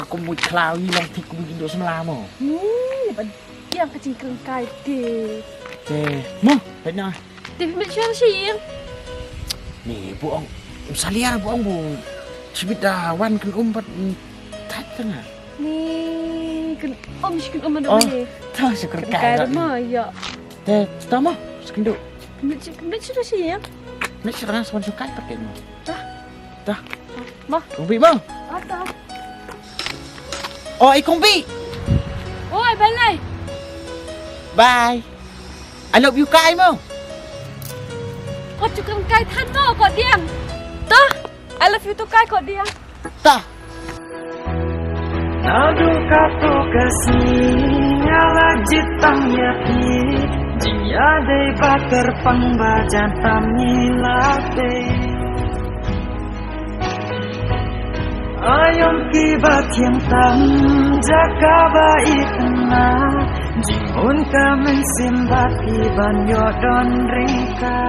aku mau kelawi lang tik begitu selama. Yang kecil kerengkai deh. Mau, tanya. Deh macam siang. Nih, buang. Saliar buang bu. Sebitawan kan umpat tengah. Nih, kan kan ada ni. Tahu syukur Kerengkai rumah ya. Tama, sekinduk. Macam siang. Nak serang sama sukai pakai mu. Dah. Mah. Kumpi mau. Ada. Oh, kumpi. Oi, balai. Bye. I love you kai mau. Kau cakap kai tan mau kau diam. Tah, I love you tu kai kau diam. Tah. Nadu kato kasihnya lajit tamyaki Jia dei bakar pangbajan tamilate Ayom kibat yang tam jaga baikna Jihun ka mensimbat iban yodon ringka